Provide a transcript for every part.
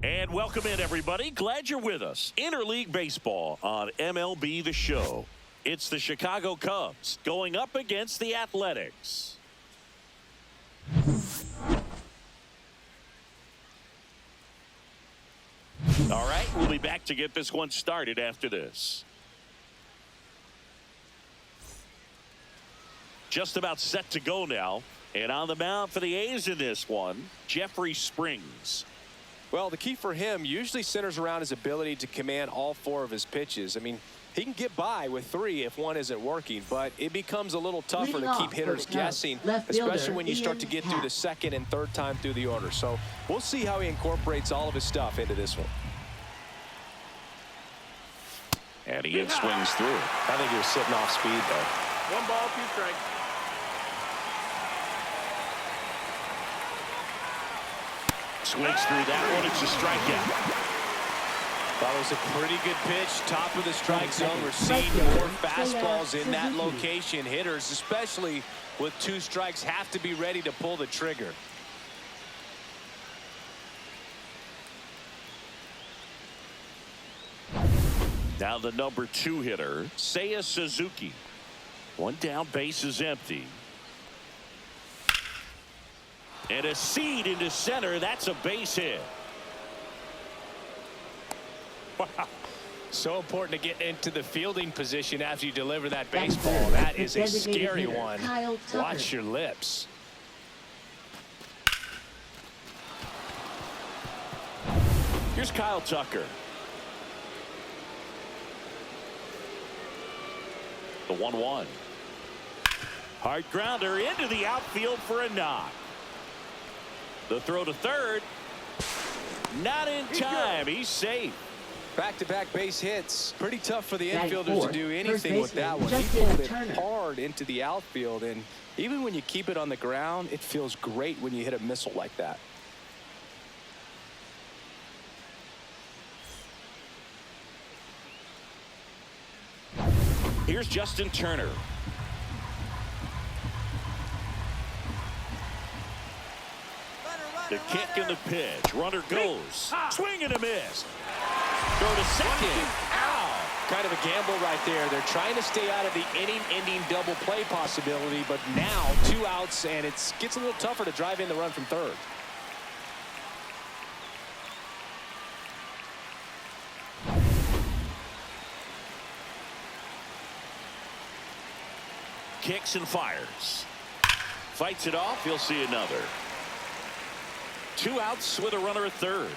And welcome in, everybody. Glad you're with us. Interleague Baseball on MLB The Show. It's the Chicago Cubs going up against the Athletics. All right, we'll be back to get this one started after this. Just about set to go now. And on the mound for the A's in this one, Jeffrey Springs. Well, the key for him usually centers around his ability to command all four of his pitches. I mean, he can get by with three if one isn't working, but it becomes a little tougher to keep hitters guessing, especially when you start to get through the second and third time through the order. So we'll see how he incorporates all of his stuff into this one. And he swings through. I think he was sitting off speed, though. 1 ball, 2 strikes. Swings through that one. It's a strikeout. That was a pretty good pitch. Top of the strike zone. We're seeing more fastballs in that location. Hitters, especially with 2 strikes, have to be ready to pull the trigger. Now the number 2 hitter, Seiya Suzuki. 1 down, base is empty. And a seed into center. That's a base hit. Wow. So important to get into the fielding position after you deliver that baseball. That is a scary one. Watch your lips. Here's Kyle Tucker. The 1-1. Hard grounder into the outfield for a knock. The throw to third. Not in time. He's safe. Back-to-back base hits. Pretty tough for the infielders to do anything with that one. He pulled it hard into the outfield, and even when you keep it on the ground, it feels great when you hit a missile like that. Here's Justin Turner. The kick and the pitch. Runner goes. Swing and a miss. Throw to second. Ow. Kind of a gamble right there. They're trying to stay out of the inning-ending double play possibility, but now 2 outs, and it gets a little tougher to drive in the run from third. Kicks and fires. Fights it off. He'll see another. 2 outs with a runner at third.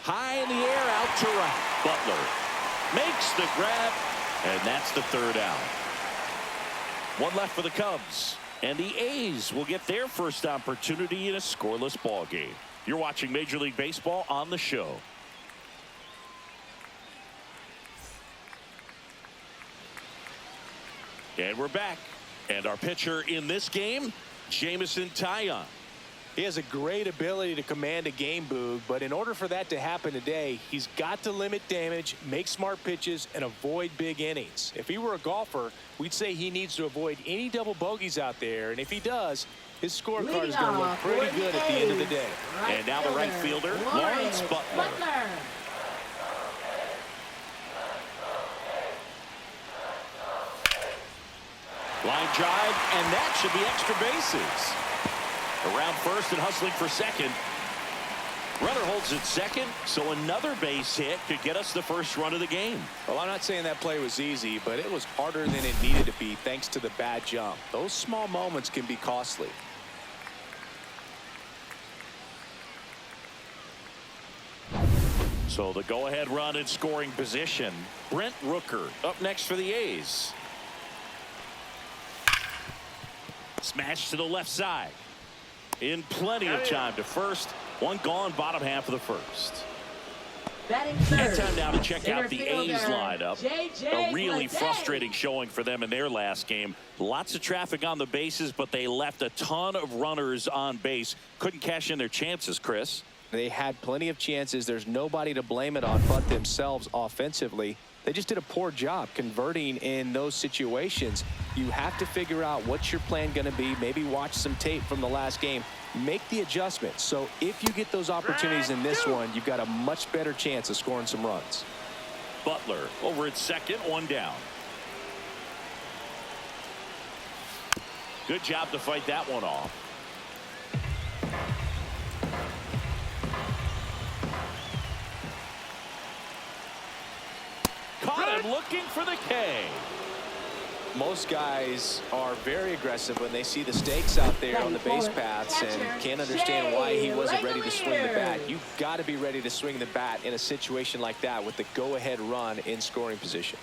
High in the air, out to right. Butler makes the grab, and that's the 3rd out. 1 left for the Cubs. And the A's will get their first opportunity in a scoreless ball game. You're watching Major League Baseball on the show. And we're back. And our pitcher in this game, Jameson Taillon. He has a great ability to command a game, Boog, but in order for that to happen today, he's got to limit damage, make smart pitches, and avoid big innings. If he were a golfer, we'd say he needs to avoid any double bogeys out there, and if he does, his scorecard is going to look pretty good at the end of the day. And now the right fielder, Lawrence Butler. Line drive, and that should be extra bases. Around first and hustling for second. Runner holds at second, so another base hit could get us the first run of the game. Well, I'm not saying that play was easy, but it was harder than it needed to be thanks to the bad jump. Those small moments can be costly. So the go-ahead run in scoring position. Brent Rooker up next for the A's. Smash to the left side. In plenty of time to first. 1 gone, bottom half of the first. And time now to check out the A's lineup. A really frustrating showing for them in their last game. Lots of traffic on the bases, but they left a ton of runners on base. Couldn't cash in their chances, Chris. They had plenty of chances. There's nobody to blame it on but themselves offensively. They just did a poor job converting in those situations. You have to figure out what's your plan going to be. Maybe watch some tape from the last game. Make the adjustment. So if you get those opportunities in this one, you've got a much better chance of scoring some runs. Butler over at second, one down. Good job to fight that one off. Caught him looking for the K. Most guys are very aggressive when they see the stakes out there on the base paths and can't understand why he wasn't ready to swing the bat. You've got to be ready to swing the bat in a situation like that with the go-ahead run in scoring position.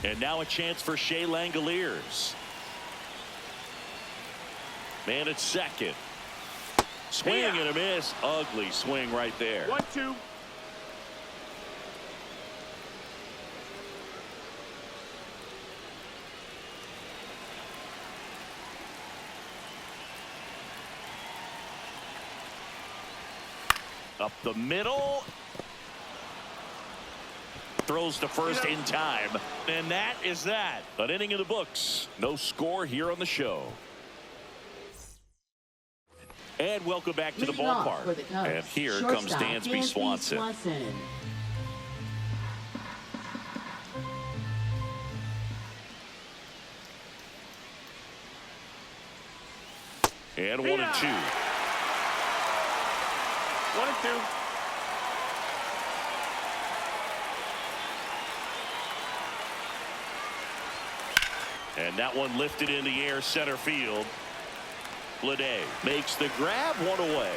And now a chance for Shea Langoliers. Man at second. Swing and a miss. Ugly swing right there. 1-2. Up the middle. Throws to first in time. And that is that. An inning in the books. No score here on the show. And welcome back to the ballpark. And here comes Dansby Swanson. And 1-2. 1-2. And that one lifted in the air center field. Bleday makes the grab, one away.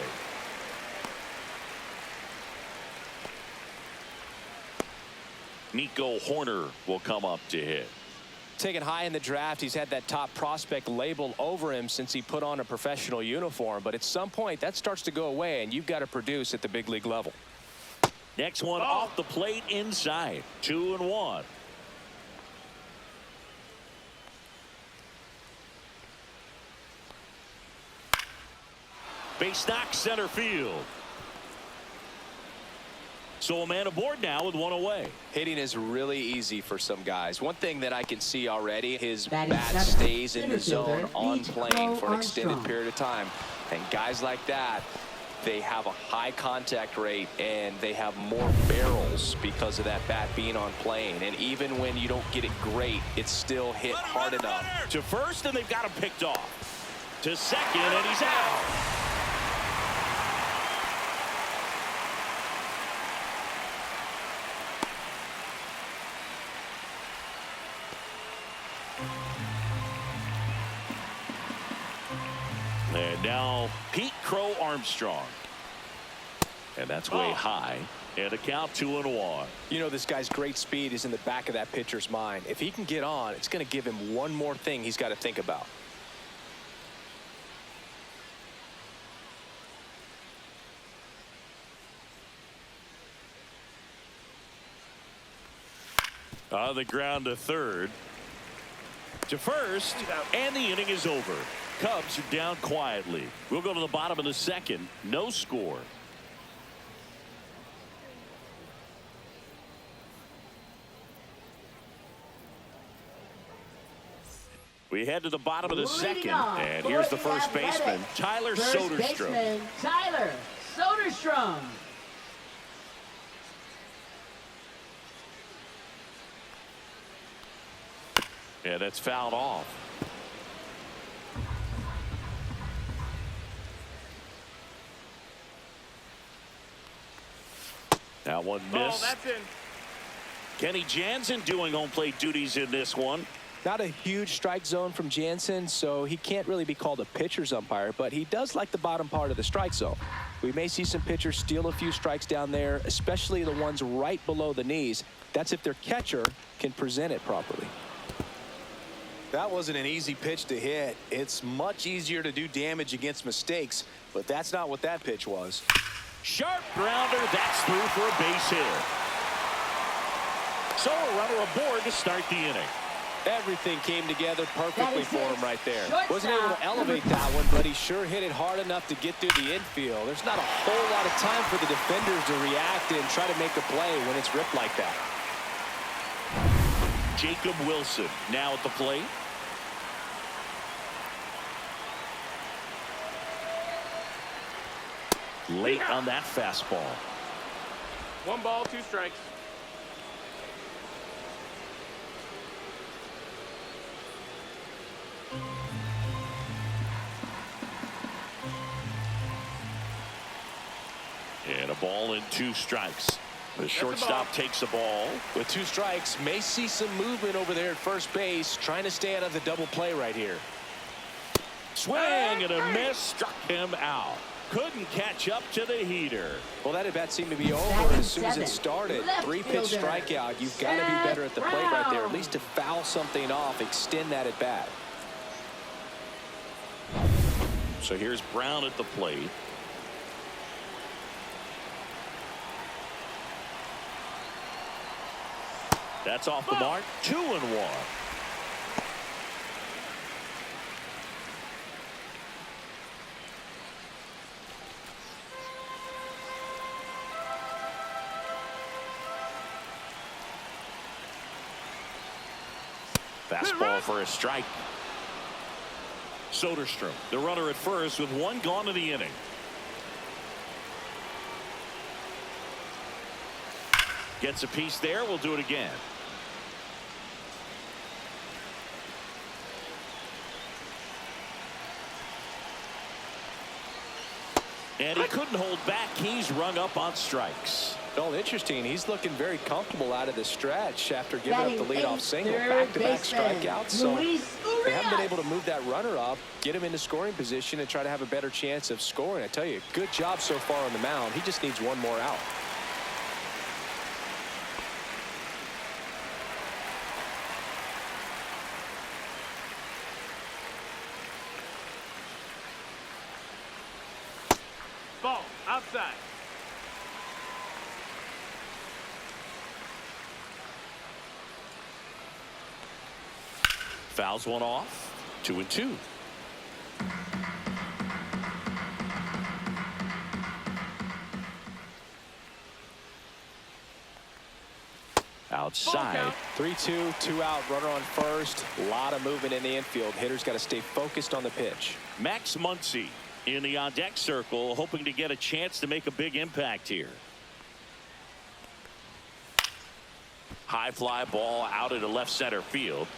Nico Horner will come up to hit. Taken high in the draft, he's had that top prospect label over him since he put on a professional uniform. But at some point, that starts to go away, and you've got to produce at the big league level. Next one off the plate inside. 2-1. Base knock center field. So a man aboard now with one away. Hitting is really easy for some guys. One thing that I can see already, his bat stays in the zone on plane for an extended period of time. And guys like that, they have a high contact rate and they have more barrels because of that bat being on plane. And even when you don't get it great, it's still hit hard enough. To first, and they've got him picked off. To second, and he's out. And now Pete Crow Armstrong. And that's way high. And a count 2-1. You know, this guy's great speed is in the back of that pitcher's mind. If he can get on, it's going to give him one more thing he's got to think about. On the ground to third. To first, and the inning is over. Cubs are down quietly. We'll go to the bottom of the second. No score. We head to the bottom of the second. And here's the first baseman, Tyler Soderstrom. Tyler Soderstrom. Yeah, that's fouled off. That one missed. That's in. Kenny Jansen doing home plate duties in this one. Not a huge strike zone from Jansen, so he can't really be called a pitcher's umpire, but he does like the bottom part of the strike zone. We may see some pitchers steal a few strikes down there, especially the ones right below the knees. That's if their catcher can present it properly. That wasn't an easy pitch to hit. It's much easier to do damage against mistakes, but that's not what that pitch was. Sharp grounder, that's through for a base hit. So a runner aboard to start the inning. Everything came together perfectly for him right there. Wasn't able to elevate Number that one, but he sure hit it hard enough to get through the infield. There's not a whole lot of time for the defenders to react and try to make a play when it's ripped like that. Jacob Wilson now at the plate. Late on that fastball. 1 ball, 2 strikes. And a ball and 2 strikes. The shortstop takes a ball. With 2 strikes, may see some movement over there at first base, trying to stay out of the double play right here. Swing and a miss, struck him out. Couldn't catch up to the heater. Well, that at bat seemed to be over as soon as it started. 3-pitch strikeout. You've got to be better at the plate right there, at least to foul something off, extend that at bat. So here's Brown at the plate. That's off the mark. 2-1. Fastball for a strike. Soderstrom, the runner at first with 1 gone in the inning. Gets a piece there. We'll do it again. And he couldn't hold back. He's rung up on strikes. Well, interesting. He's looking very comfortable out of the stretch after giving up the leadoff single. Back-to-back strikeouts. So they haven't been able to move that runner up, get him into scoring position, and try to have a better chance of scoring. I tell you, good job so far on the mound. He just needs 1 more out. Ball, outside. Fouls one off. 2-2. Outside. 3-2, 2 out, runner on first. A lot of movement in the infield. Hitters got to stay focused on the pitch. Max Muncy in the on-deck circle, hoping to get a chance to make a big impact here. High fly ball out into left center field.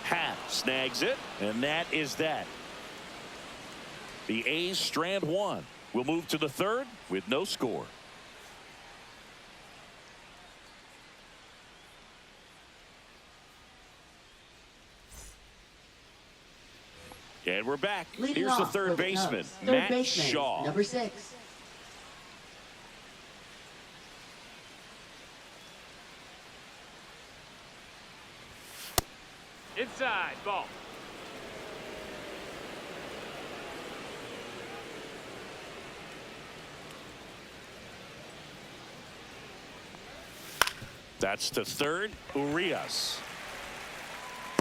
Happ snags it, and that is that. The A's strand 1. We'll move to the 3rd with no score. And we're back. Here's the third baseman, Matt Shaw. Number 6. Inside, ball. That's to third. Urias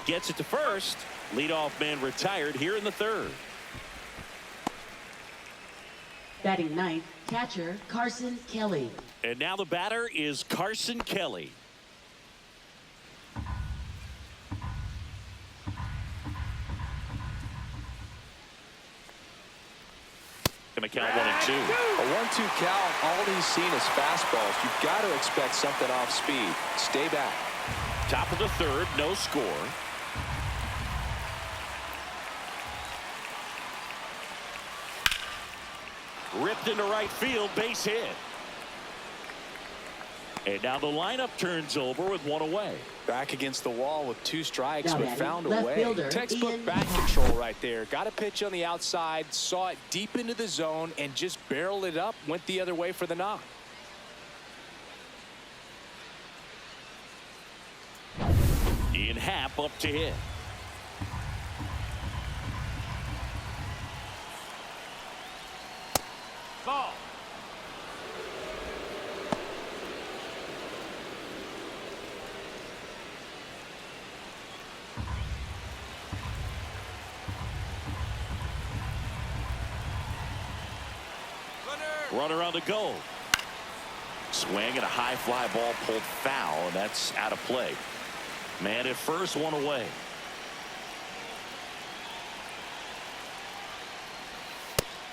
gets it to first. Leadoff man retired here in the 3rd. Batting 9th, catcher Carson Kelly. And now the batter is Carson Kelly. Gonna count 1-2. A 1-2 count. All he's seen is fastballs. You've got to expect something off speed. Stay back. Top of the 3rd, no score. Ripped into right field, base hit. And now the lineup turns over with 1 away. Back against the wall with 2 strikes, Now but batting, found a left way. fielder, Textbook Ian bat Happ. control right there. Got a pitch on the outside, saw it deep into the zone, and just barreled it up, went the other way for the knock. Ian Happ up to hit. Ball. Runner on the go. Swing and a high fly ball pulled foul, and that's out of play. Man at first, one away.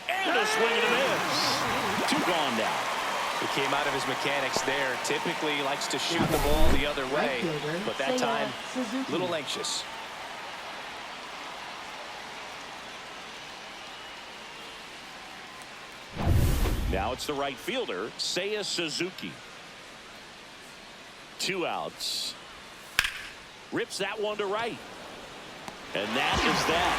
And a swing and a miss. Two gone now. He came out of his mechanics there. Typically he likes to shoot the ball the other way, but that time a little anxious. Now it's the right fielder, Seiya Suzuki. 2 outs. Rips that one to right. And that is that.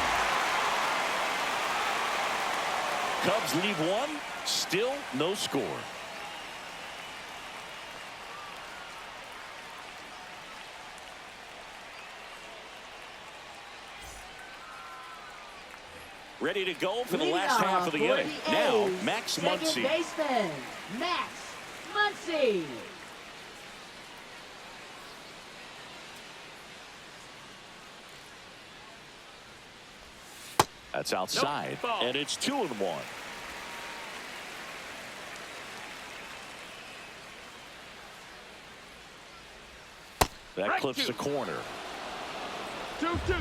Cubs leave one. Still no score. Ready to go for the last half of the inning. Now, Max Muncy. Second baseman, Max Muncy. That's outside, and it's 2-1. That clips the corner. 2-2.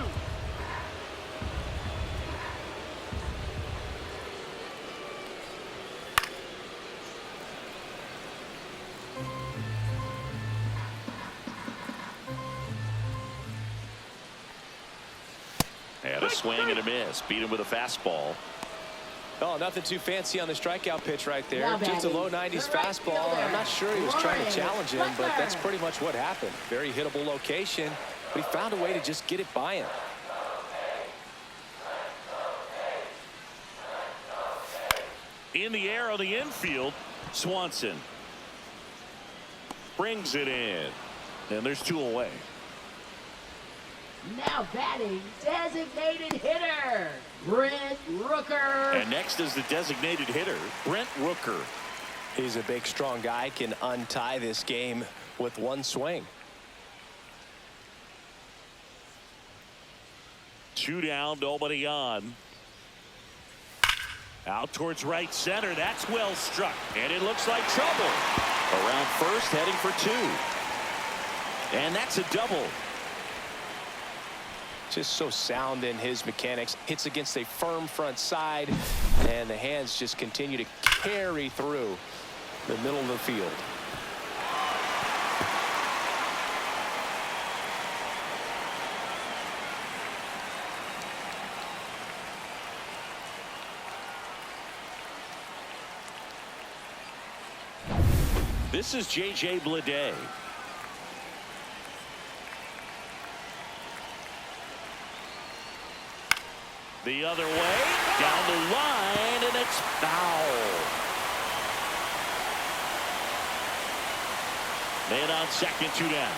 And a swing and a miss. Beat him with a fastball. Oh, nothing too fancy on the strikeout pitch right there. Just a low 90s fastball. I'm not sure he was trying to challenge him, but that's pretty much what happened. Very hittable location, but he found a way to just get it by him. In the air on the infield, Swanson brings it in, and there's 2 away. Now batting, designated hitter, Brent Rooker. And next is the designated hitter, Brent Rooker. He's a big, strong guy, can untie this game with one swing. 2 down, nobody on. Out towards right center. That's well struck. And it looks like trouble. Around first, heading for 2. And that's a double. Just so sound in his mechanics. Hits against a firm front side, and the hands just continue to carry through the middle of the field. This is J.J. Bleday. The other way, down the line, and it's foul. Man on second, 2 down.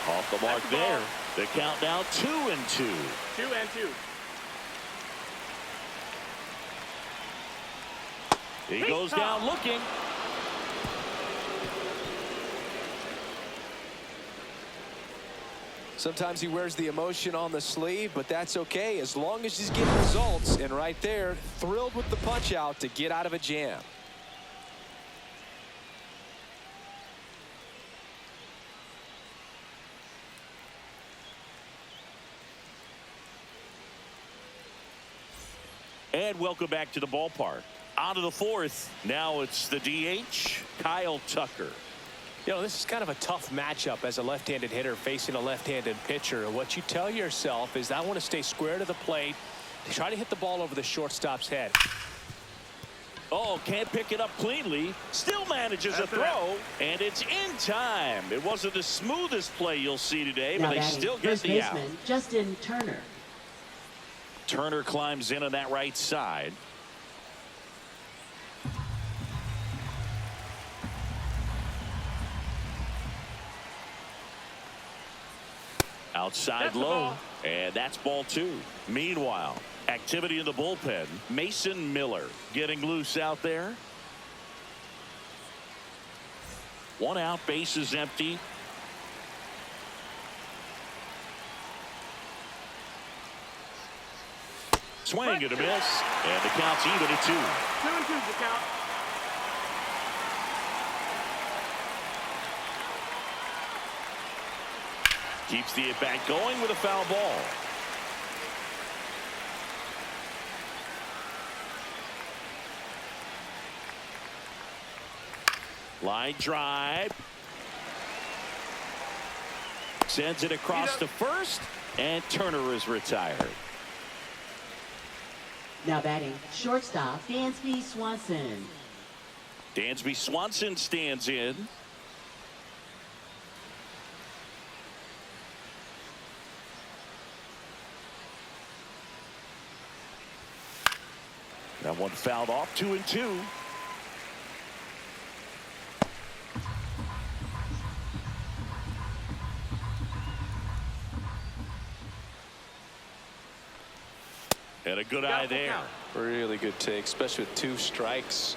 Off the mark there. The count now 2-2. 2-2. He goes down looking. Sometimes he wears the emotion on the sleeve, but that's okay as long as he's getting results. And right there, thrilled with the punch out to get out of a jam. And welcome back to the ballpark. On to the 4th. Now it's the DH, Kyle Tucker. You know, this is kind of a tough matchup as a left-handed hitter facing a left-handed pitcher. What you tell yourself is I want to stay square to the plate, try to hit the ball over the shortstop's head. Oh, can't pick it up cleanly. Still manages a throw, and it's in time. It wasn't the smoothest play you'll see today, but they still get the out. Justin Turner. Turner climbs in on that right side. Outside low, and that's ball 2. Meanwhile, activity in the bullpen. Mason Miller getting loose out there. 1 out, base is empty. Swing and a miss, and the count's even at 2. 2-2 the count. Keeps the at-bat going with a foul ball. Line drive. Sends it across to first, and Turner is retired. Now batting, shortstop, Dansby Swanson. Dansby Swanson stands in. That one fouled off, 2-2. And a good eye there. Really good take, especially with 2 strikes.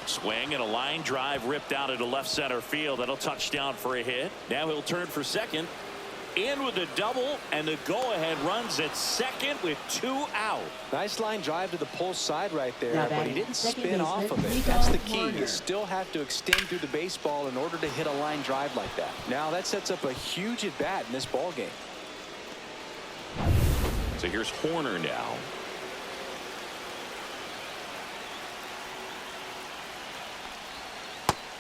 Swing and a line drive ripped out into left center field. That'll touch down for a hit. Now he'll turn for second. In with a double, and the go-ahead runs at second with 2 out. Nice line drive to the pull side right there, but he didn't spin off of it. Nico That's the key. Warner. You still have to extend through the baseball in order to hit a line drive like that. Now that sets up a huge at-bat in this ball game. So here's Horner now.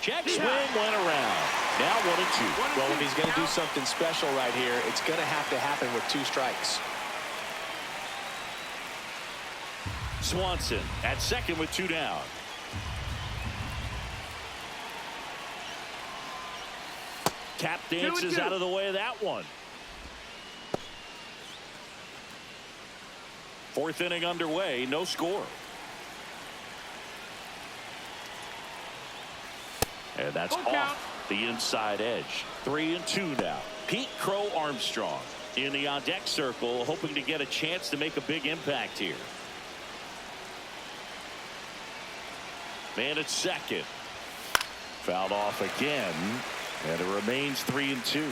Check swing went around. Now 1-2. Well, if he's going to do something special right here, it's going to have to happen with 2 strikes. Swanson at second with 2 down. Tap dances out of the way of that one. 4th inning underway, no score. And that's off the inside edge. 3-2 now. Pete Crow Armstrong in the on-deck circle, hoping to get a chance to make a big impact here. Man at second. Fouled off again, and it remains 3-2.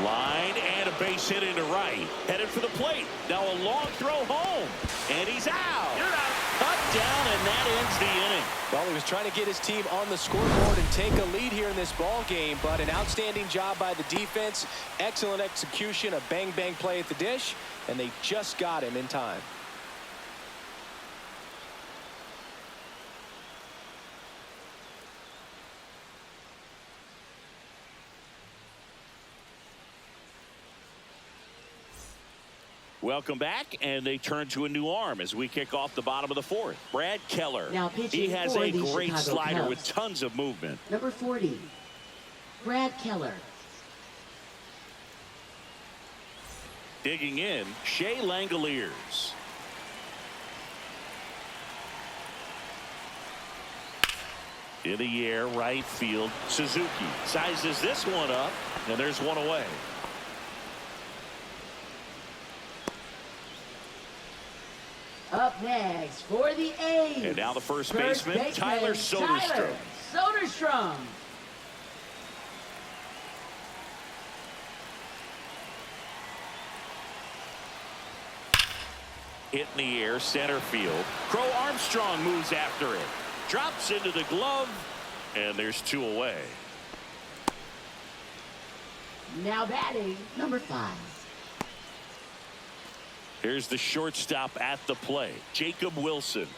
Line and a base hit into right. Headed for the plate. Now a long throw home. And he's out. Cut down, and that ends the inning. Well, he was trying to get his team on the scoreboard and take a lead here in this ball game, but an outstanding job by the defense. Excellent execution, a bang-bang play at the dish, and they just got him in time. Welcome back, and they turn to a new arm as we kick off the bottom of the 4th. Brad Keller. Now pitching he has for a the great Chicago slider Cubs. with tons of movement. Number 40, Brad Keller. Digging in, Shea Langoliers. In the air, right field, Suzuki sizes this one up, and there's one away. Up next for the A's. And now the first baseman, Tyler Soderstrom. Soderstrom. Hit in the air, center field. Crow Armstrong moves after it. Drops into the glove, and there's 2 away. Now batting, number 5. Here's the shortstop at the plate, Jacob Wilson.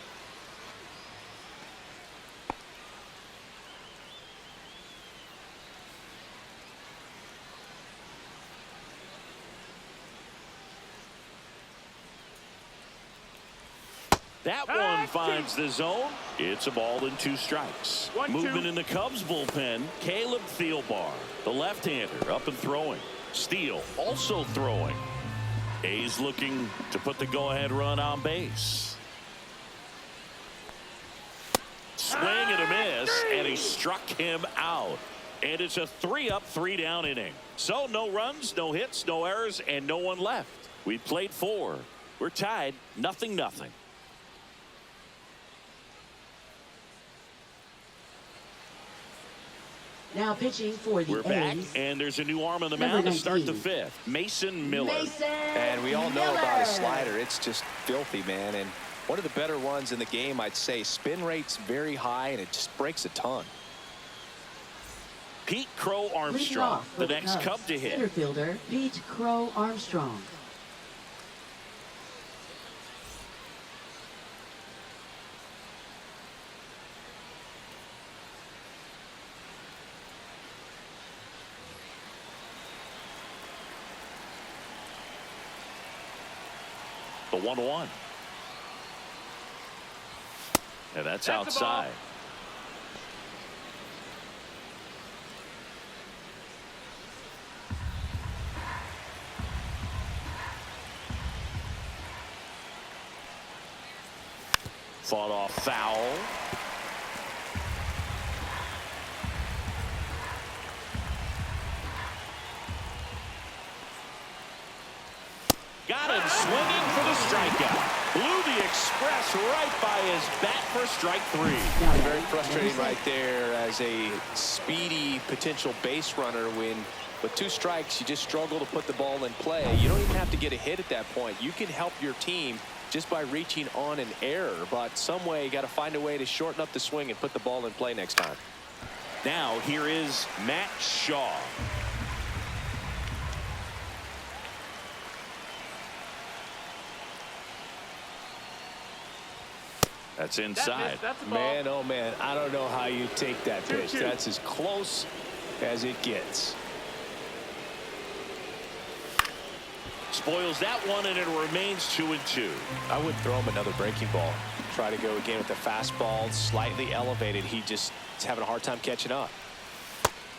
That one finds the zone. It's a ball and 2 strikes. Movement in the Cubs bullpen, Caleb Thielbar, the left-hander, up and throwing. Steele also throwing. A's looking to put the go-ahead run on base. Swing and a miss, and he struck him out. And it's a 3-up, 3-down inning. So no runs, no hits, no errors, and no one left. We played 4. We're tied, 0-0. Now pitching for the We're back, A's. and there's a new arm on the Number mound to start 19. the fifth. Mason Miller. And we all know about his slider. It's just filthy, man. And one of the better ones in the game, I'd say. Spin rate's very high, and it just breaks a ton. Pete Crow Armstrong, the next Cub to hit. Center fielder Pete Crow Armstrong. The 1-1. And that's outside. Fought off foul. Got him swinging for the strikeout. Blew the express right by his bat for strike 3. Very frustrating right there as a speedy potential base runner when with 2 strikes you just struggle to put the ball in play. You don't even have to get a hit at that point. You can help your team just by reaching on an error, but some way you got to find a way to shorten up the swing and put the ball in play next time. Now here is Matt Shaw. That's inside. That's a ball. Man, oh man, I don't know how you take that pitch. 2-2. That's as close as it gets. Spoils that one, and it remains 2-2. I would throw him another breaking ball. Try to go again with the fastball slightly elevated. He just is having a hard time catching up.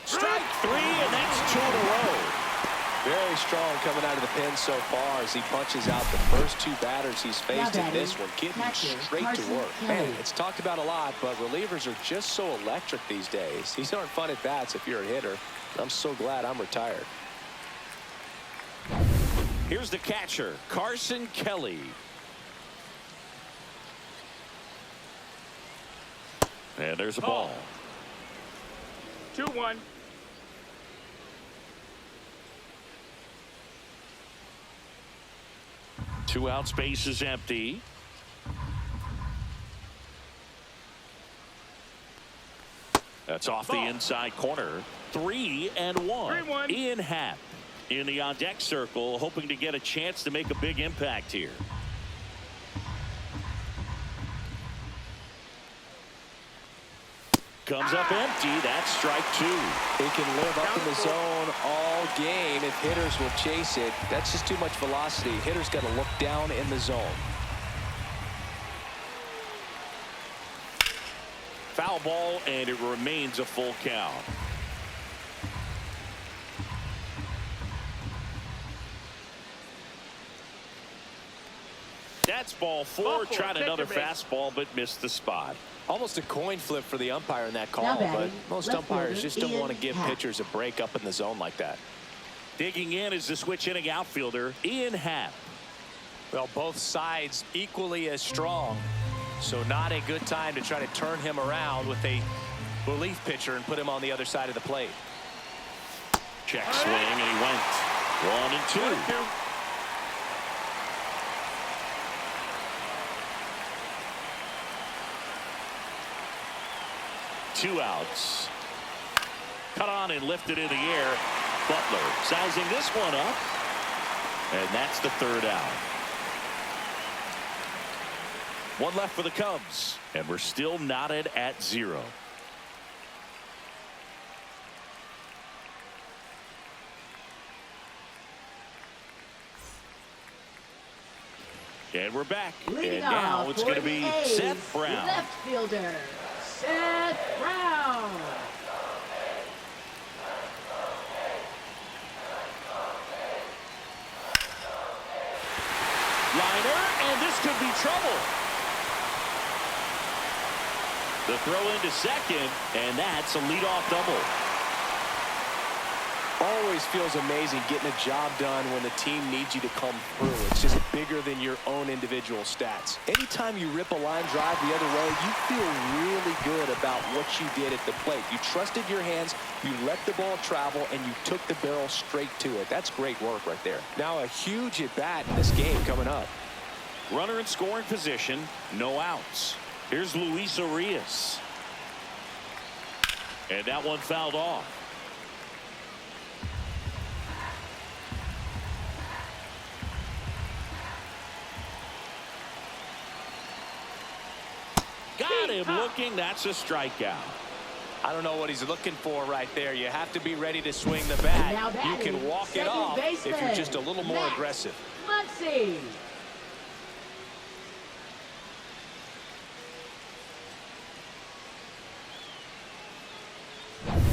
Strike 3, and that's 2 in a row. Very strong coming out of the pen so far as he punches out the first 2 batters he's faced in this one, getting straight to work. Man, it's talked about a lot, but relievers are just so electric these days. These aren't fun at bats if you're a hitter. I'm so glad I'm retired. Here's the catcher, Carson Kelly. And there's a ball. 2-1. Two out, space is empty. That's off the inside corner. 3-1. 3-1. Ian Happ in the on deck circle, hoping to get a chance to make a big impact here. Comes up empty. That's strike 2. He can live up in the zone all game if hitters will chase it. That's just too much velocity. Hitters got to look down in the zone. Foul ball, and it remains a full count. That's ball 4. Tried another fastball, but missed the spot. Almost a coin flip for the umpire in that call, but most umpires just don't want to give pitchers a break up in the zone like that. Digging in is the switch inning outfielder, Ian Happ. Well, both sides equally as strong, so not a good time to try to turn him around with a relief pitcher and put him on the other side of the plate. Check swing, and he went 1-2. 2 outs. Cut on and lifted in the air. Butler sizing this one up. And that's the 3rd out. 1 left for the Cubs. And we're still knotted at 0. And we're back. Leading and now off it's going to be for the A's, Seth Brown. Left fielder, Seth Brown. Liner, and this could be trouble. The throw into second, and that's a leadoff double. Always feels amazing getting a job done when the team needs you to come through. It's just bigger than your own individual stats. Anytime you rip a line drive the other way, you feel really good about what you did at the plate. You trusted your hands, you let the ball travel, and you took the barrel straight to it. That's great work right there. Now a huge at-bat in this game coming up. Runner in scoring position, no outs. Here's Luis Arias. And that one fouled off. Got him looking. That's a strikeout. I don't know what he's looking for right there. You have to be ready to swing the bat. You can walk it off if you're just a little more aggressive. Muncy.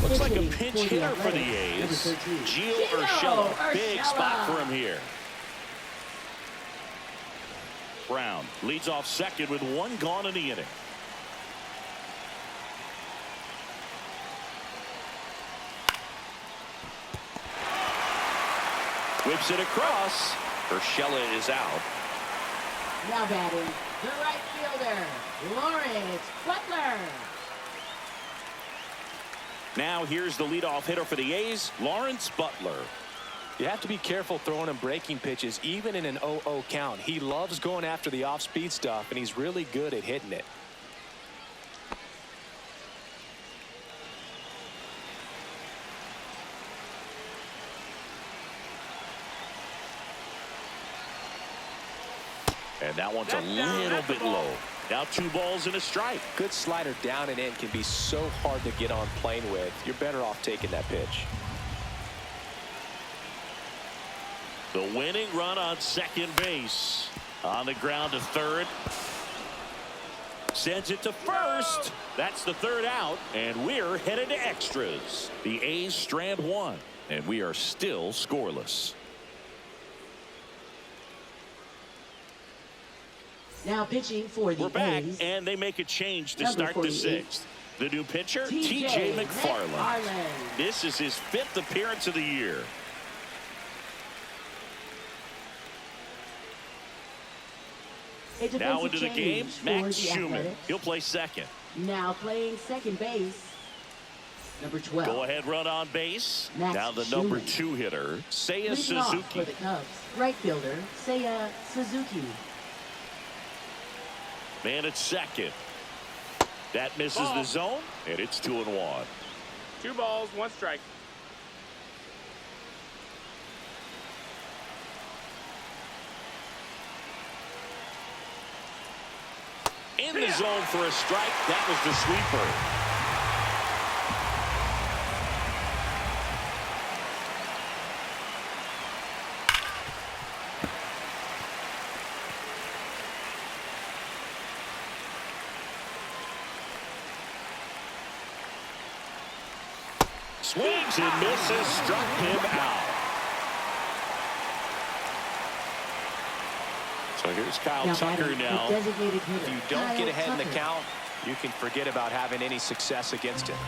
Looks like a pinch hitter for the A's. Gio Urshela. Big spot for him here. Brown leads off second with one gone in the inning. Whips it across. Urshela is out. Now batting, the right fielder, Lawrence Butler. Now here's the leadoff hitter for the A's, Lawrence Butler. You have to be careful throwing him breaking pitches, even in an 0-0 count. He loves going after the off-speed stuff, and he's really good at hitting it. And that one's a little bit low. Now 2 balls and a strike. Good slider down and in can be so hard to get on plane with. You're better off taking that pitch. The winning run on second base. On the ground to third. Sends it to first. That's the third out. And we're headed to extras. The A's strand 1. And we are still scoreless. Now pitching for the We're back, A's. and they make a change to Number start the 48. 6th. The new pitcher, T.J. T.J. McFarland. McFarland. This is his 5th appearance of the year. A Now defensive into the game, change for Max the Schumann. Athletics. He'll play second. Now playing second base, number 12. Go ahead run on base. Max Now the Schumann. number 2 hitter, Seiya Leading off for Suzuki. the Cubs, right fielder, Seiya Suzuki. Man at second. That misses the zone, and it's 2-1. 2 balls, 1 strike. In the zone for a strike. That was the sweeper. Swings and misses, struck him out. So here's Kyle Tucker batting, now. the designated hitter, If you don't Kyle get ahead in the Tucker. count, you can forget about having any success against him.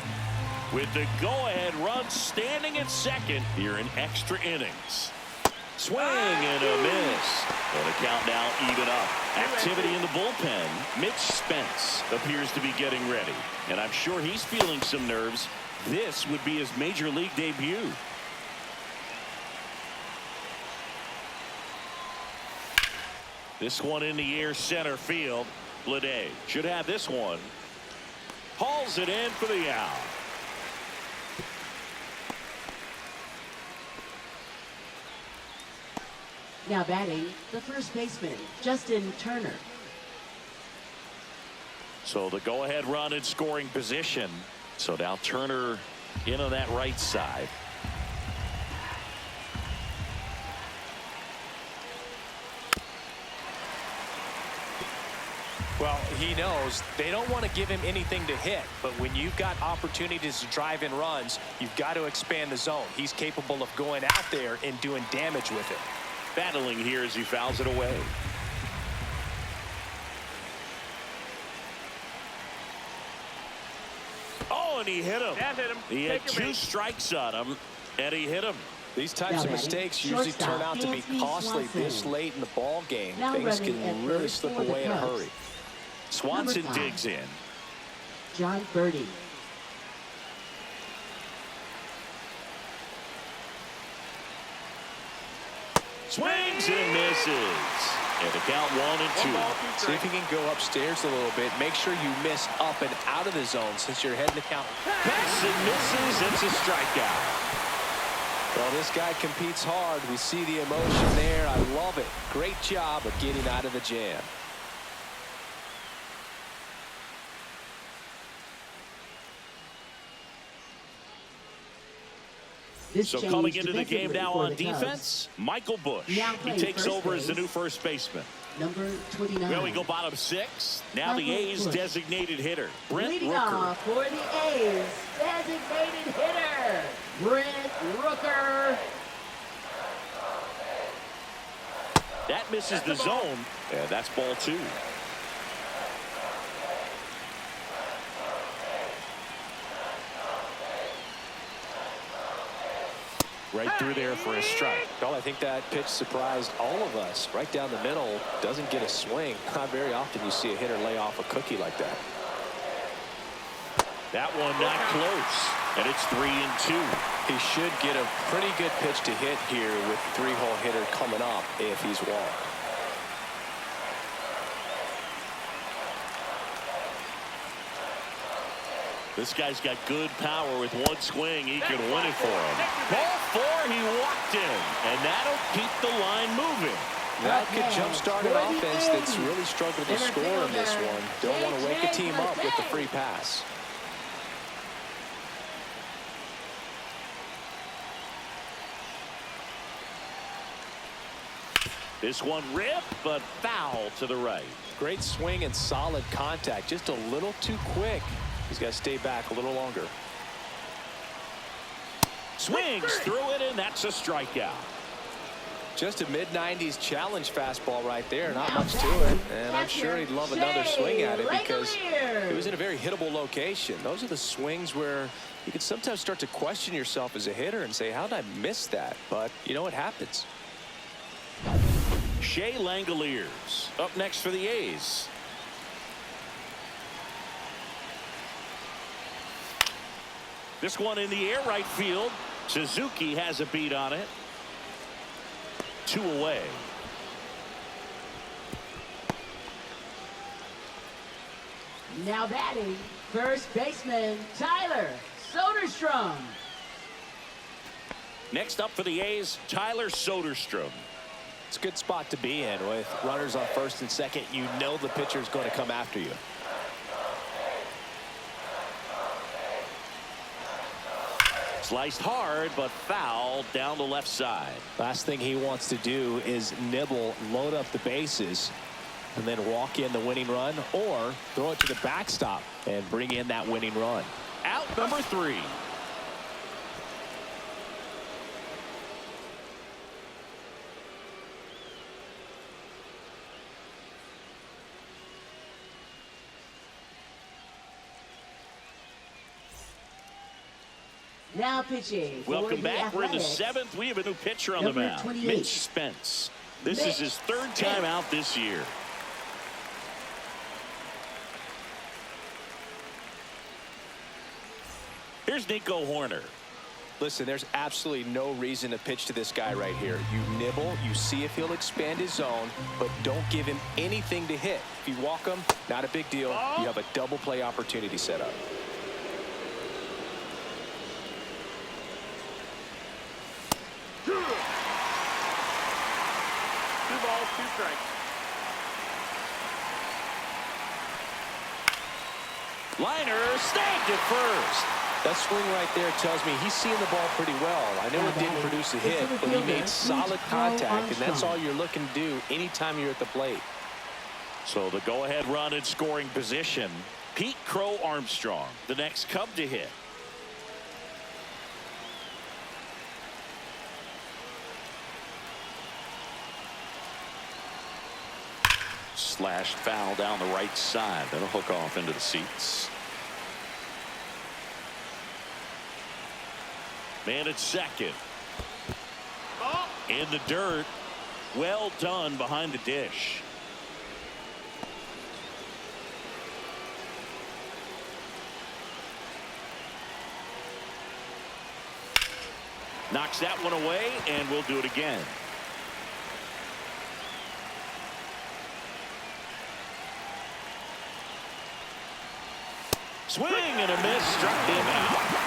With the go-ahead run standing at second here in extra innings. Swing and a miss. And the count now even up. Activity in the bullpen. Mitch Spence appears to be getting ready. And I'm sure he's feeling some nerves. This would be his major league debut. This one in the air center field. Bleday should have this one. Hauls it in for the out. Now batting, the first baseman, Justin Turner. So the go-ahead run in scoring position. So now Turner in on that right side. Well, he knows they don't want to give him anything to hit, but when you've got opportunities to drive in runs, you've got to expand the zone. He's capable of going out there and doing damage with it. Battling here as he fouls it away. Oh, and he hit him. That hit him. He had Take your 2 base. strikes on him. And he hit him. These types of mistakes usually turn out to be costly this late in the ball game. Things can really slip away in a hurry. Swanson digs in. John Birdie. Swings and misses. And the count 1-2. See if you can go upstairs a little bit. Make sure you miss up and out of the zone since you're heading the count. Pass and misses. It's a strikeout. Well, this guy competes hard. We see the emotion there. I love it. Great job of getting out of the jam. So coming into the game now on defense, Michael Bush. He takes over as the new first baseman. Number 29. Well, we go bottom 6. Now the A's designated hitter, Brent Leading Rooker. off for the A's designated hitter, Brent Rooker. That misses the zone. And that's ball 2. Right through there for a strike. Well, I think that pitch surprised all of us. Right down the middle, doesn't get a swing. Not very often you see a hitter lay off a cookie like that. That one not close. And it's 3-2. He should get a pretty good pitch to hit here with the 3-hole hitter coming up if he's walked. This guy's got good power. With one swing, he can win it for him. Ball 4, he walked in. And that'll keep the line moving. That could jumpstart an offense that's really struggled to score in this one. Don't want to wake a team up with the free pass. This one ripped, but foul to the right. Great swing and solid contact. Just a little too quick. He's got to stay back a little longer. Swings through it, and that's a strikeout. Just a mid-90s challenge fastball right there. Not much to it. And I'm sure he'd love another swing at it because it was in a very hittable location. Those are the swings where you can sometimes start to question yourself as a hitter and say, how did I miss that? But, you know, it happens. Shea Langoliers up next for the A's. This one in the air right field. Suzuki has a beat on it. 2 away. Now batting, first baseman Tyler Soderstrom. Next up for the A's, Tyler Soderstrom. It's a good spot to be in. With runners on first and second, you know the pitcher's going to come after you. Sliced hard, but foul down the left side. Last thing he wants to do is nibble, load up the bases, and then walk in the winning run, or throw it to the backstop and bring in that winning run. Out number 3. Now pitching. Welcome back. We're in the 7th. We have a new pitcher on the mound. 28. Mitch Spence. This is his 3rd time out this year. Here's Nico Horner. Listen, there's absolutely no reason to pitch to this guy right here. You nibble, you see if he'll expand his zone, but don't give him anything to hit. If you walk him, not a big deal. You have a double play opportunity set up. 2 balls, 2 strikes. Liner snagged at first. That swing right there tells me he's seeing the ball pretty well. I know it didn't produce a hit, but he made solid contact, and that's all you're looking to do anytime you're at the plate. So the go-ahead run in scoring position. Pete Crow Armstrong, the next Cub to hit. Slashed foul down the right side. That'll hook off into the seats. Man at second. Oh. In the dirt. Well done behind the dish. Knocks that one away, and we'll do it again. Swing and a miss. Struck him out.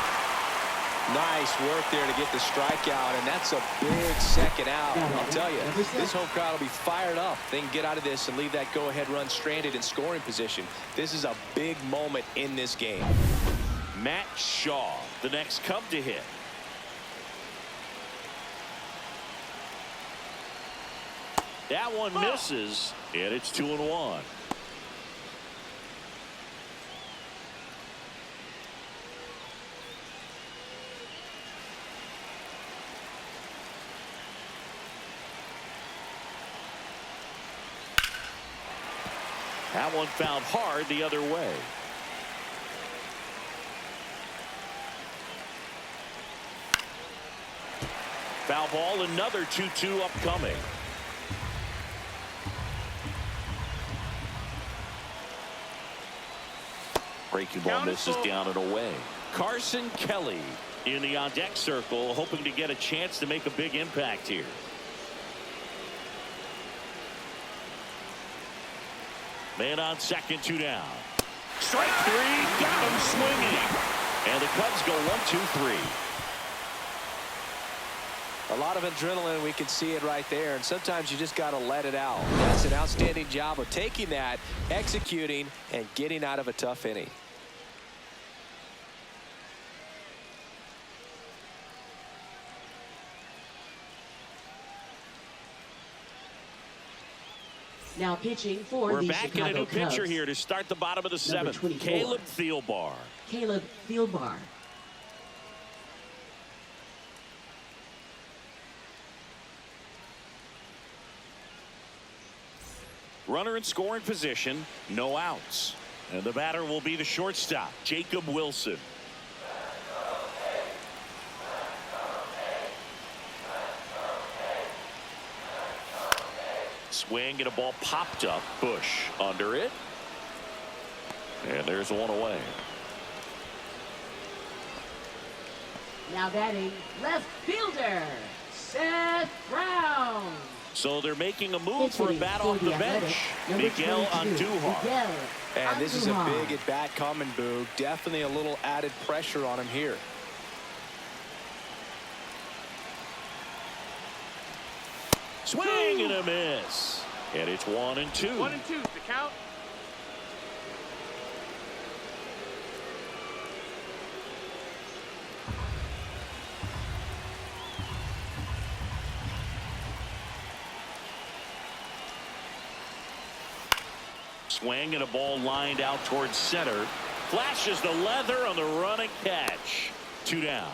Nice work there to get the strikeout, and that's a big second out. I'll tell you, this home crowd will be fired up. They can get out of this and leave that go-ahead run stranded in scoring position. This is a big moment in this game. Matt Shaw, the next Cub to hit. That one misses, and it's 2-1. That one found hard the other way. Foul ball, another 2-2 upcoming. Breaking ball misses down and away. Carson Kelly in the on-deck circle, hoping to get a chance to make a big impact here. Man on second, 2 down. Strike 3, got him swinging. And the Cubs go 1-2-3. A lot of adrenaline, we can see it right there, and sometimes you just got to let it out. That's an outstanding job of taking that, executing, and getting out of a tough inning. Now pitching for We're the back in a new Chicago pitcher Cubs. here to start the bottom of the Number 7th. 24. Caleb Thielbar. Caleb Thielbar. Runner in scoring position, no outs. And the batter will be the shortstop, Jacob Wilson. Swing and a ball popped up. Bush under it. And there's one away. Now batting left fielder, Seth Brown. So they're making a move for a bat off the bench. Miguel Andujar. And this is a big at-bat coming, Boog. Definitely a little added pressure on him here. Swing and a miss. And it's 1-2. 1-2 the count. Swing and a ball lined out towards center. Flashes the leather on the running catch. 2 down.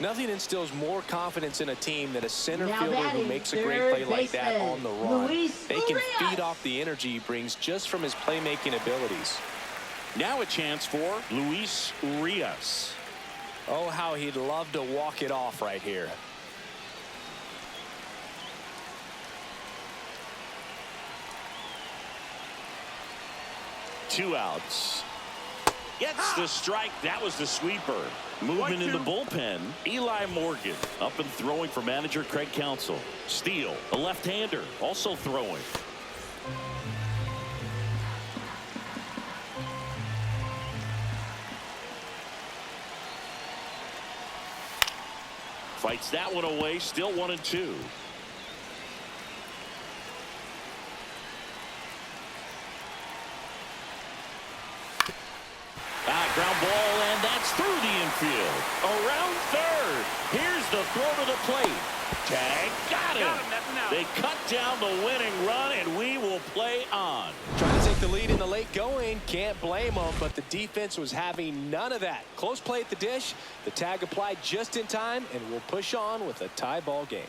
Nothing instills more confidence in a team than a center Now fielder who batting makes a great play like that baseman, on the run. Luis They can Urias. feed off the energy he brings just from his playmaking abilities. Now a chance for Luis Urias. Oh, how he'd love to walk it off right here. Two outs. Gets the strike. That was the sweeper. Movement in the bullpen. Eli Morgan up and throwing for manager Craig Counsell. Steele, a left-hander, also throwing. Fights that one away. Still 1-2. Ground ball, and that's through the infield. Around third. Here's the throw to the plate. Tag, got him. They cut down the winning run, and we will play on. Trying to take the lead in the late going. Can't blame them, but the defense was having none of that. Close play at the dish. The tag applied just in time, and we'll push on with a tie ball game.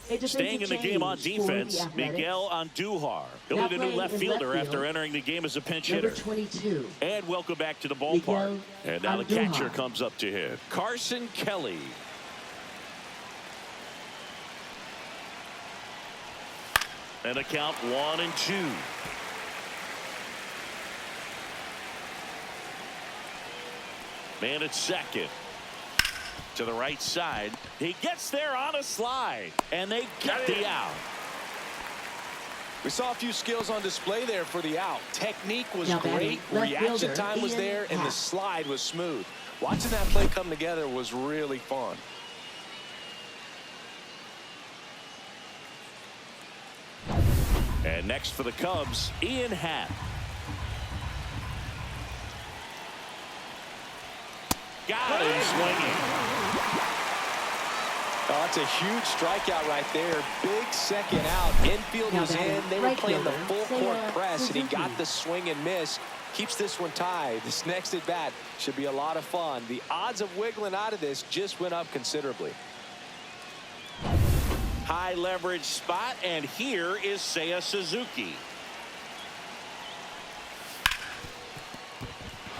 Staying in the game on defense, Miguel Andujar. He'll be the new left fielder after entering the game as a pinch hitter. 22. And welcome back to the ballpark. And now the catcher comes up to hit. Carson Kelly. And a count 1-2. Man at second. To the right side. He gets there on a slide. And they get the out. We saw a few skills on display there for the out. Technique was great. Reaction time was there. And the slide was smooth. Watching that play come together was really fun. And next for the Cubs, Ian Happ. Got him swinging. Oh, that's a huge strikeout right there. Big second out. Infield was in. They were playing the full court press, and he got the swing and miss. Keeps this one tied. This next at bat should be a lot of fun. The odds of wiggling out of this just went up considerably. High leverage spot, and here is Seiya Suzuki.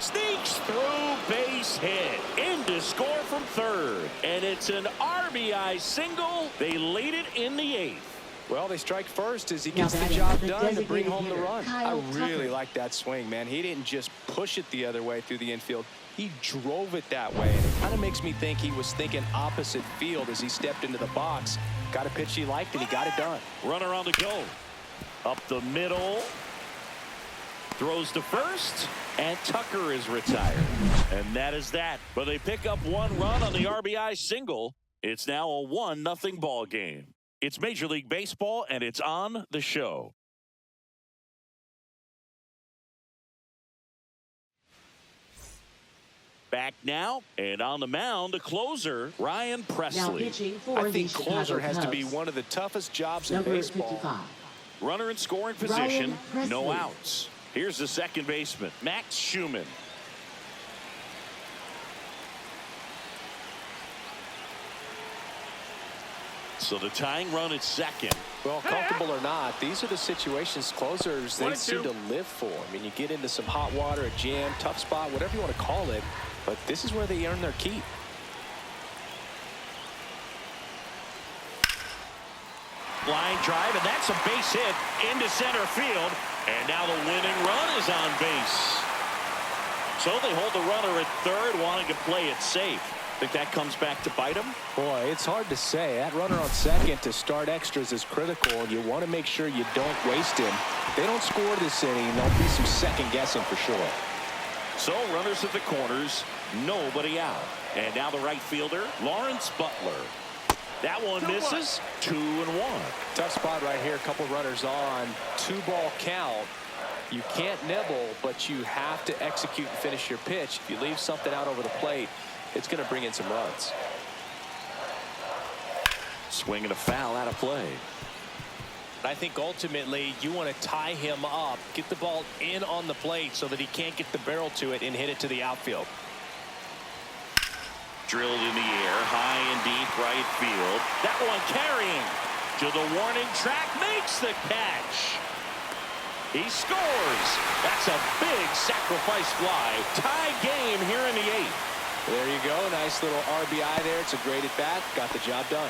Sneaks through, base hit, in to score from third, and it's an RBI single. They lead it in the 8th. Well, they strike first as he gets the job done to bring home the run. I really like that swing, man. He didn't just push it the other way through the infield. He drove it that way. And it kind of makes me think he was thinking opposite field as he stepped into the box. Got a pitch he liked, and he got it done. Runner on the go. Up the middle. Throws to first, and Tucker is retired. And that is that. But they pick up one run on the RBI single. It's now a 1-0 ball game. It's Major League Baseball, and it's on the show. Back now, and on the mound, the closer, Ryan Presley. I think closer has to be one of the toughest jobs in baseball. 55. Runner in scoring position, no outs. Here's the second baseman, Max Schumann. So the tying run at second. Well, comfortable or not, these are the situations closers they seem to live for. I mean, you get into some hot water, a jam, tough spot, whatever you want to call it, but this is where they earn their keep. Line drive, and that's a base hit into center field. And now the winning run is on base. So they hold the runner at third, wanting to play it safe. Think that comes back to bite him? Boy, it's hard to say. That runner on second to start extras is critical, and you want to make sure you don't waste him. If they don't score this inning, there'll be some second guessing for sure. So runners at the corners, nobody out. And now the right fielder, Lawrence Butler. That one misses. 2-1. Tough spot right here. A couple runners on. 2-ball count. You can't nibble, but you have to execute and finish your pitch. If you leave something out over the plate, it's going to bring in some runs. Swing and a foul out of play. I think ultimately you want to tie him up, get the ball in on the plate so that he can't get the barrel to it and hit it to the outfield. Drilled in the air, high and deep right field. That one carrying to the warning track, makes the catch. He scores. That's a big sacrifice fly. Tie game here in the 8th. There you go. Nice little RBI there. It's a great at bat. Got the job done.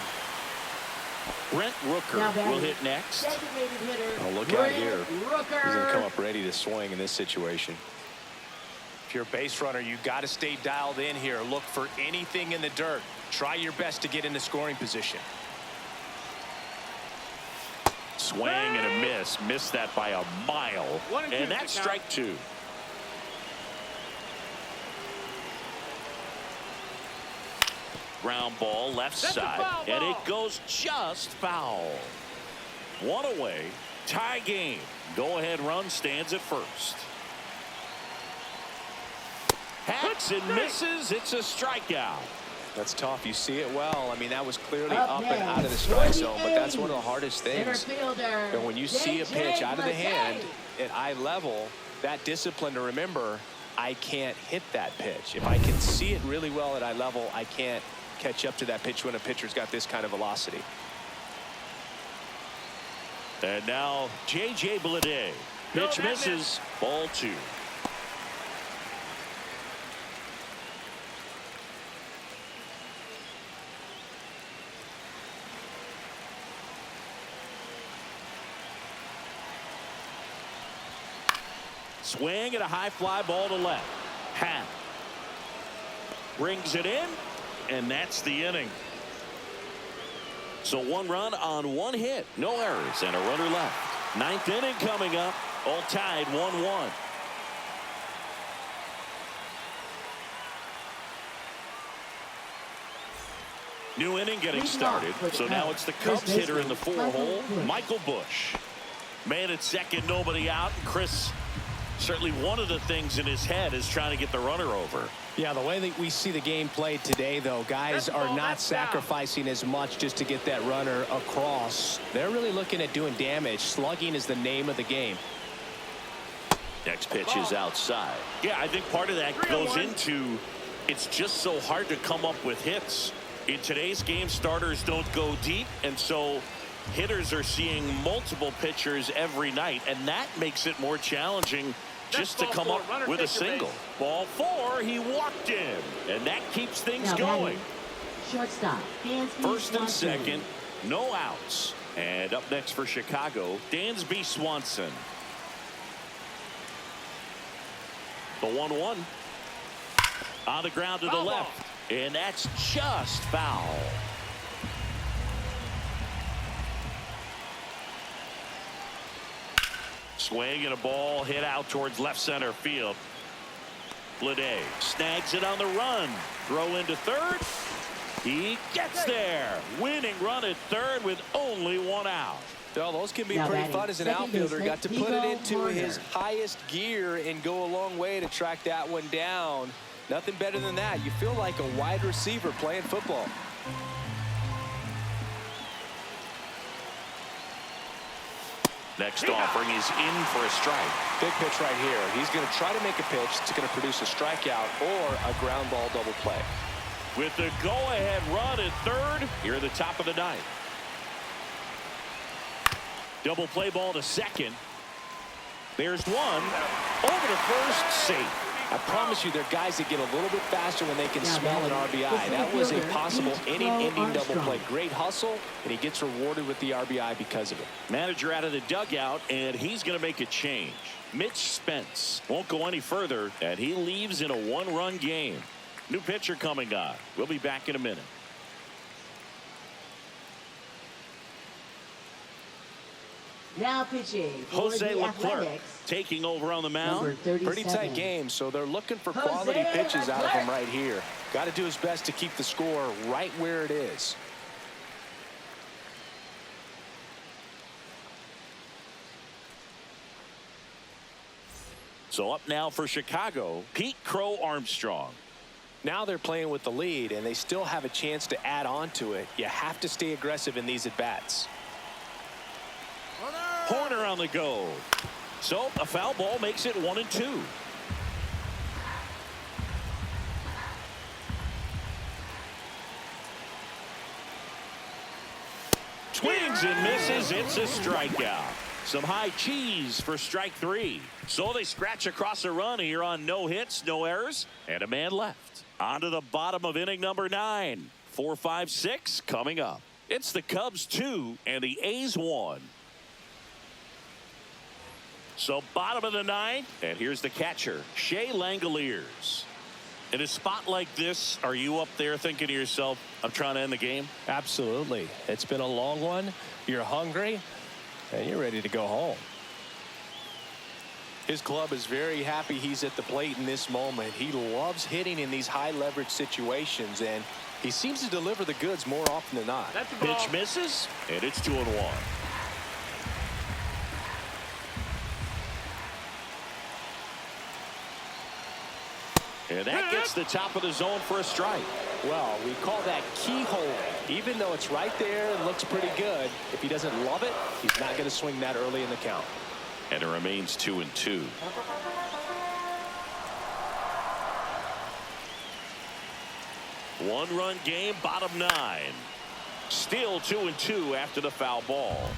Brent Rooker will hit next. Oh, look out here. He's going to come up ready to swing in this situation. If you're a base runner, you got to stay dialed in here. Look for anything in the dirt. Try your best to get into scoring position. Swing and a miss. Missed that by a mile. And that's strike 2. Ground ball left side. And it goes just foul. One away. Tie game. Go ahead run stands at first. Hacks and misses. It's a strikeout. That's tough. You see it well. I mean, that was clearly up and out of the strike zone, but that's one of the hardest things. And when you see a pitch out of the hand at eye level, that discipline to remember, I can't hit that pitch. If I can see it really well at eye level, I can't catch up to that pitch when a pitcher's got this kind of velocity. And now J.J. Bleday. Pitch misses. Ball 2. Swing and a high fly ball to left. Happ brings it in, and that's the inning. So 1 run on 1 hit, no errors, and a runner left. 9th inning coming up, all tied 1-1. New inning getting started. So now it's the Cubs hitter in the 4-hole, Michael Busch. Man at second, nobody out. Chris, certainly one of the things in his head is trying to get the runner over. Yeah, the way that we see the game played today, though, guys are not sacrificing as much just to get that runner across. They're really looking at doing damage. Slugging is the name of the game. Next pitch is outside. Yeah, I think part of that goes into it's just so hard to come up with hits. In today's game, starters don't go deep, and so hitters are seeing multiple pitchers every night, and that makes it more challenging just to come up with a single. Ball 4, he walked in, and that keeps things going. Shortstop. First and second, no outs. And up next for Chicago, Dansby Swanson. The 1-1. On the ground to the left, and that's just foul. Swing and a ball hit out towards left center field. Bleday snags it on the run. Throw into third. He gets there. Winning run at third with only 1 out. Well, those can be pretty fun as an outfielder. Got to put it into his highest gear and go a long way to track that one down. Nothing better than that. You feel like a wide receiver playing football. Next offering is in for a strike. Big pitch right here. He's going to try to make a pitch that's going to produce a strikeout or a ground ball double play. With the go-ahead run at third, here at the top of the 9th. Double play ball to second. There's one. Over to first, safe. I promise you, there are guys that get a little bit faster when they can smell an RBI. That was a possible inning-ending double play. Great hustle, and he gets rewarded with the RBI because of it. Manager out of the dugout, and he's going to make a change. Mitch Spence won't go any further, and he leaves in a 1-run game. New pitcher coming on. We'll be back in a minute. Now pitching. Jose Leclerc taking over on the mound. Pretty tight game, so they're looking for quality pitches out of him right here. Got to do his best to keep the score right where it is. So up now for Chicago, Pete Crow Armstrong. Now they're playing with the lead, and they still have a chance to add on to it. You have to stay aggressive in these at-bats. Horner on the go. So a foul ball makes it 1-2. Swings and misses. It's a strikeout. Some high cheese for strike 3. So they scratch across a run here on no hits, no errors, and a man left. On to the bottom of inning number 9. 4, 5, 6 coming up. It's the Cubs 2 and the A's 1. So bottom of the 9th, and here's the catcher, Shea Langoliers. In a spot like this, are you up there thinking to yourself, I'm trying to end the game? Absolutely. It's been a long one. You're hungry, and you're ready to go home. His club is very happy he's at the plate in this moment. He loves hitting in these high leverage situations, and he seems to deliver the goods more often than not. Pitch misses, and it's 2-1. And that gets the top of the zone for a strike. Well, we call that keyhole. Even though it's right there and looks pretty good, if he doesn't love it, he's not going to swing that early in the count. And it remains 2-2. One-run game, bottom 9. Still 2-2 after the foul ball.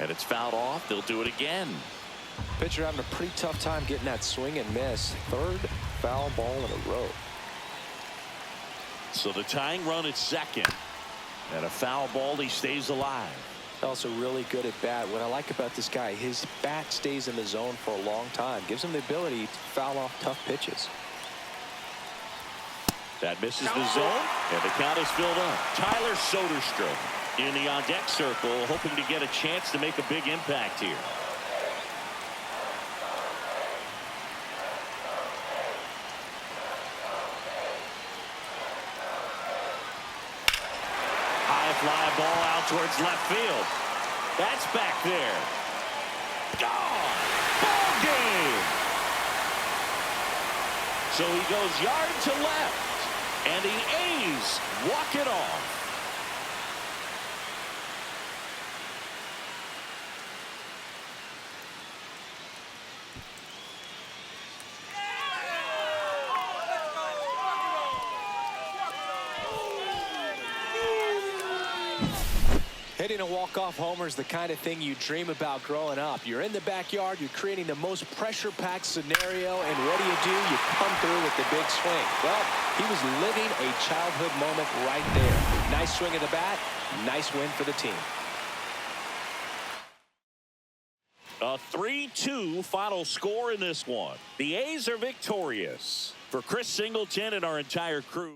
And it's fouled off. They'll do it again. Pitcher having a pretty tough time getting that swing and miss. Third foul ball in a row. So the tying run at second. And a foul ball. He stays alive. Also really good at bat. What I like about this guy, his bat stays in the zone for a long time. Gives him the ability to foul off tough pitches. That misses the zone, and the count is filled up. Tyler Soderstrom in the on-deck circle, hoping to get a chance to make a big impact here. High fly ball out towards left field. That's back there. Gone. Ball game. So he goes yard to left. And the A's walk it off. Hitting a walk-off homer is the kind of thing you dream about growing up. You're in the backyard, you're creating the most pressure-packed scenario, and what do? You come through with the big swing. Well, he was living a childhood moment right there. Nice swing of the bat, nice win for the team. A 3-2 final score in this one. The A's are victorious. For Chris Singleton and our entire crew.